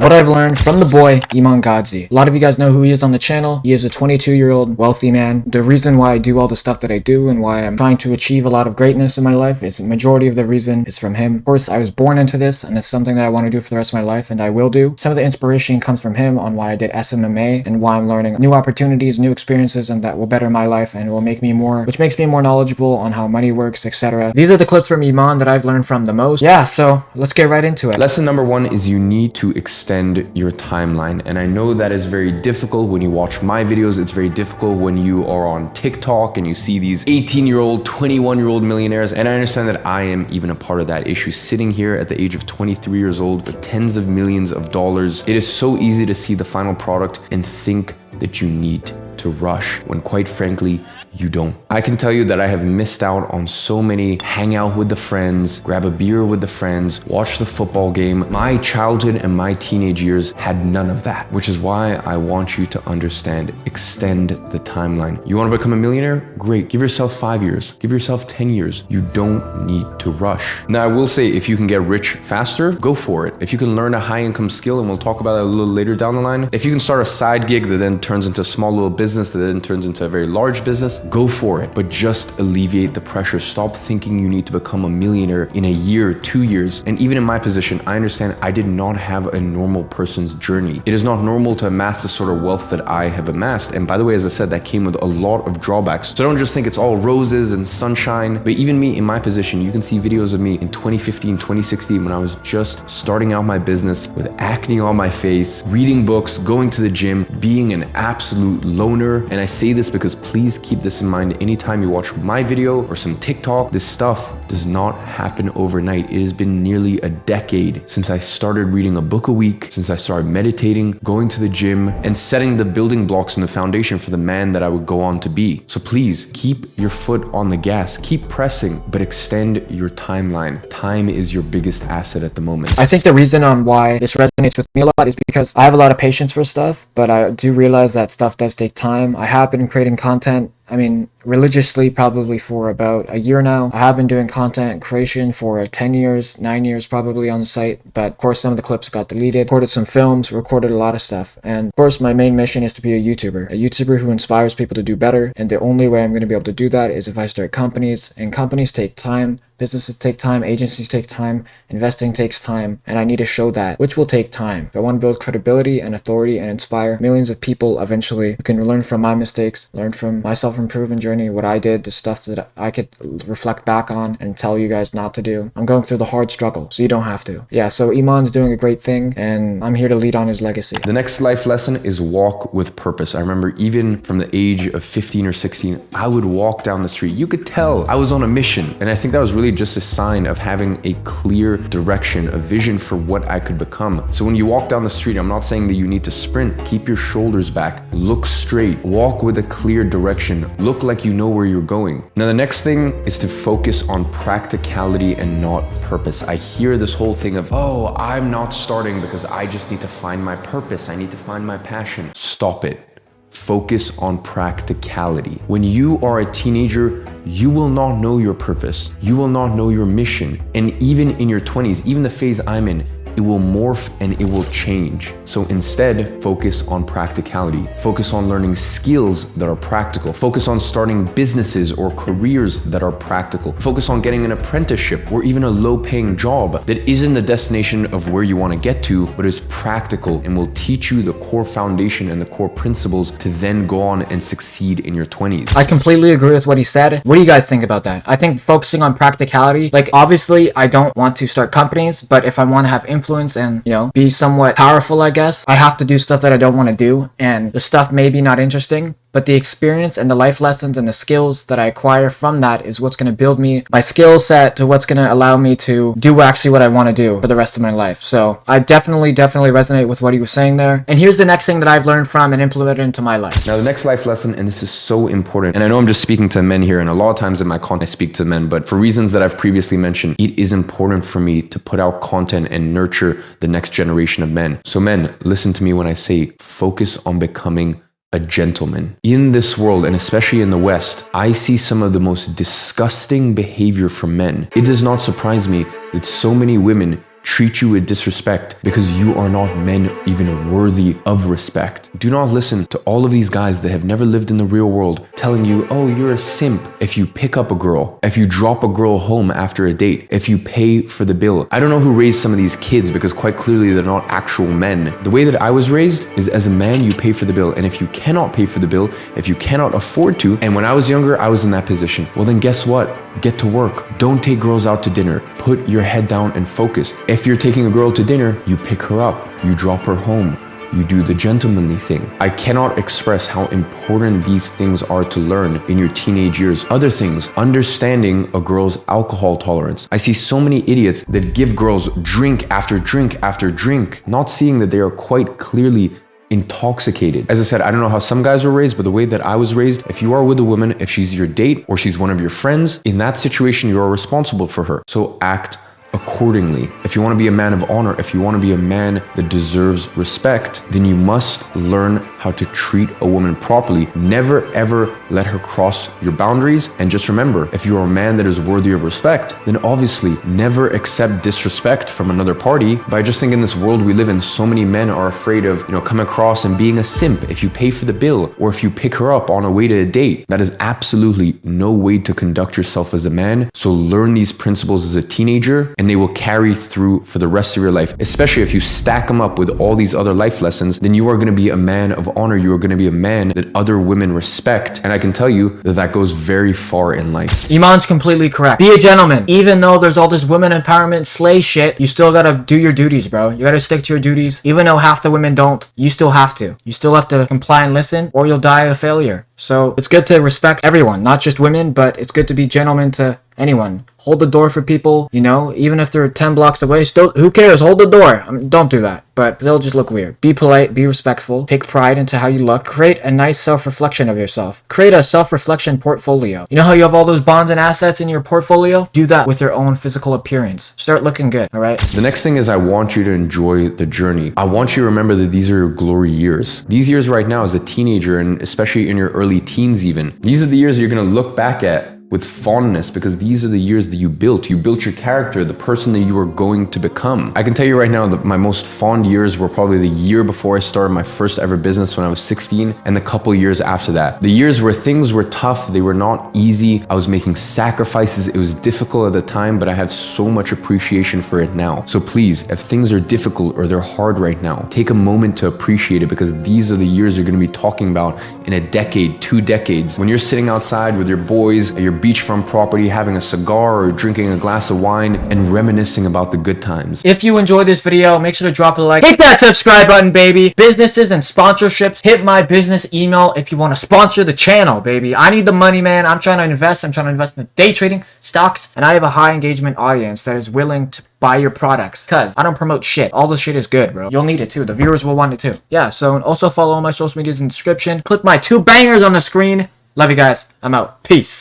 what I've learned from the boy, Iman Gadzhi. A lot of you guys know who he is on the channel. He is a 22-year-old wealthy man. The reason why I do all the stuff that I do and why I'm trying to achieve a lot of greatness in my life is the majority of the reason is from him. Of course, I was born into this and it's something that I want to do for the rest of my life, and I will do. Some of the inspiration comes from him on why I did SMMA and why I'm learning new opportunities, new experiences, and that will better my life and will make me more, which makes me more knowledgeable on how money works, etc. These are the clips from Iman that I've learned from the most. Yeah, so let's get right into it. Lesson number one is you need to extend your timeline. And I know that is very difficult when you watch my videos. It's very difficult when you are on TikTok and you see these 18-year-old, 21-year-old millionaires. And I understand that I am even a part of that issue, sitting here at the age of 23 years old with tens of millions of dollars. It is so easy to see the final product and think that you need to rush when quite frankly you don't. I can tell you that I have missed out on so many hang out with the friends, grab a beer with the friends, watch the football game. My childhood and my teenage years had none of that, which is why I want you to understand, extend the timeline. You want to become a millionaire? Great. Give yourself 5 years, give yourself 10 years. You don't need to rush. Now I will say, if you can get rich faster, go for it. If you can learn a high income skill, and we'll talk about that a little later down the line. If you can start a side gig that then turns into a small little business that then turns into a very large business, go for it. But just alleviate the pressure. Stop thinking you need to become a millionaire in a year, 2 years. And even in my position, I understand I did not have a normal person's journey. It is not normal to amass the sort of wealth that I have amassed. And by the way, as I said, that came with a lot of drawbacks. So don't just think it's all roses and sunshine. But even me in my position, you can see videos of me in 2015, 2016, when I was just starting out my business with acne on my face, reading books, going to the gym, being an absolute loner. And I say this because please keep this in mind anytime you watch my video or some TikTok. This stuff does not happen overnight. It has been nearly a decade since I started reading a book a week, since I started meditating, going to the gym, and setting the building blocks and the foundation for the man that I would go on to be. So please keep your foot on the gas, keep pressing, but extend your timeline. Time is your biggest asset at the moment. I think the reason on why this resonates with me a lot is because I have a lot of patience for stuff, but I do realize that stuff does take time. I have been creating content, religiously probably for about a year now. I have been doing content creation for 10 years, 9 years probably on the site, but of course some of the clips got deleted, recorded some films, recorded a lot of stuff. And of course my main mission is to be a YouTuber who inspires people to do better. And the only way I'm going to be able to do that is if I start companies, and companies take time. Businesses take time, agencies take time, investing takes time, and I need to show that, which will take time. If I want to build credibility and authority and inspire millions of people eventually who can learn from my mistakes, learn from my self-improvement journey, what I did, the stuff that I could reflect back on and tell you guys not to do. I'm going through the hard struggle, so you don't have to. Yeah, so Iman's doing a great thing, and I'm here to lead on his legacy. The next life lesson is walk with purpose. I remember even from the age of 15 or 16, I would walk down the street. You could tell I was on a mission, and I think that was really just a sign of having a clear direction, a vision for what I could become. So when you walk down the street, I'm not saying that you need to sprint. Keep your shoulders back, look straight, walk with a clear direction, look like you know where you're going. Now the next thing is to focus on practicality and not purpose. I hear this whole thing of, oh, I'm not starting because I just need to find my purpose. I need to find my passion. Stop it. Focus on practicality. When you are a teenager, you will not know your purpose. You will not know your mission. And even in your 20s, even the phase I'm in, it will morph and it will change. So instead, focus on practicality. Focus on learning skills that are practical. Focus on starting businesses or careers that are practical. Focus on getting an apprenticeship or even a low-paying job that isn't the destination of where you want to get to, but is practical and will teach you the core foundation and the core principles to then go on and succeed in your 20s. I completely agree with what he said. What do you guys think about that? I think focusing on practicality, like obviously I don't want to start companies, but if I want to have influence and, be somewhat powerful, I guess, I have to do stuff that I don't want to do, and the stuff may be not interesting, but the experience and the life lessons and the skills that I acquire from that is what's going to build me, my skill set, to what's going to allow me to do actually what I want to do for the rest of my life. So I definitely resonate with what he was saying there. And here's the next thing that I've learned from and implemented into my life. Now the next life lesson, and this is so important, and I know I'm just speaking to men here, and a lot of times in my content I speak to men, but for reasons that I've previously mentioned, it is important for me to put out content and nurture the next generation of men. So men, listen to me when I say focus on becoming a gentleman. In this world, and especially in the West, I see some of the most disgusting behavior from men. It does not surprise me that so many women treat you with disrespect because you are not men even worthy of respect. Do not listen to all of these guys that have never lived in the real world telling you, oh, you're a simp if you pick up a girl, if you drop a girl home after a date, if you pay for the bill. I don't know who raised some of these kids because quite clearly they're not actual men. The way that I was raised is as a man, you pay for the bill. And if you cannot pay for the bill, if you cannot afford to, and when I was younger, I was in that position, well then guess what? Get to work. Don't take girls out to dinner. Put your head down and focus. If you're taking a girl to dinner, you pick her up, you drop her home. You do the gentlemanly thing. I cannot express how important these things are to learn in your teenage years. Other things, understanding a girl's alcohol tolerance. I see so many idiots that give girls drink after drink after drink, not seeing that they are quite clearly intoxicated. As I said, I don't know how some guys were raised, but the way that I was raised, if you are with a woman, if she's your date or she's one of your friends, in that situation, you are responsible for her. So act accordingly. If you want to be a man of honor, if you want to be a man that deserves respect, then you must learn how to treat a woman properly. Never ever let her cross your boundaries. And just remember, if you are a man that is worthy of respect, then obviously never accept disrespect from another party. But I just think in this world we live in, so many men are afraid of, coming across and being a simp if you pay for the bill or if you pick her up on a way to a date. That is absolutely no way to conduct yourself as a man. So learn these principles as a teenager and they will carry through for the rest of your life. Especially if you stack them up with all these other life lessons, then you are going to be a man of honor. You are going to be a man that other women respect. And I can tell you that that goes very far in life. Iman's completely correct. Be a gentleman. Even though there's all this women empowerment slay shit, you still gotta do your duties, bro. You gotta stick to your duties. Even though half the women don't, you still have to. You still have to comply and listen, or you'll die a failure. So it's good to respect everyone, not just women, but it's good to be gentleman to anyone. Hold the door for people, even if they're 10 blocks away, still, who cares? Hold the door. Don't do that, but they'll just look weird. Be polite, be respectful, take pride into how you look, create a nice self-reflection of yourself. Create a self-reflection portfolio. You know how you have all those bonds and assets in your portfolio? Do that with your own physical appearance. Start looking good, all right? The next thing is I want you to enjoy the journey. I want you to remember that these are your glory years. These years right now as a teenager, and especially in your early teens even, these are the years you're going to look back at with fondness because these are the years that you built. You built your character, the person that you are going to become. I can tell you right now that my most fond years were probably the year before I started my first ever business when I was 16 and the couple years after that. The years where things were tough, they were not easy. I was making sacrifices. It was difficult at the time, but I have so much appreciation for it now. So please, if things are difficult or they're hard right now, take a moment to appreciate it because these are the years you're going to be talking about in a decade, 2 decades. When you're sitting outside with your boys at your beachfront property, having a cigar or drinking a glass of wine and reminiscing about the good times. If you enjoyed this video, make sure to drop a like. Hit that subscribe button, baby. Businesses and sponsorships, hit my business email if you want to sponsor the channel, baby. I need the money, man. I'm trying to invest. I'm trying to invest in day trading, stocks, and I have a high engagement audience that is willing to buy your products because I don't promote shit. All the shit is good, bro. You'll need it too. The viewers will want it too. Yeah, so also follow all my social medias in the description. Click my 2 bangers on the screen. Love you guys. I'm out. Peace.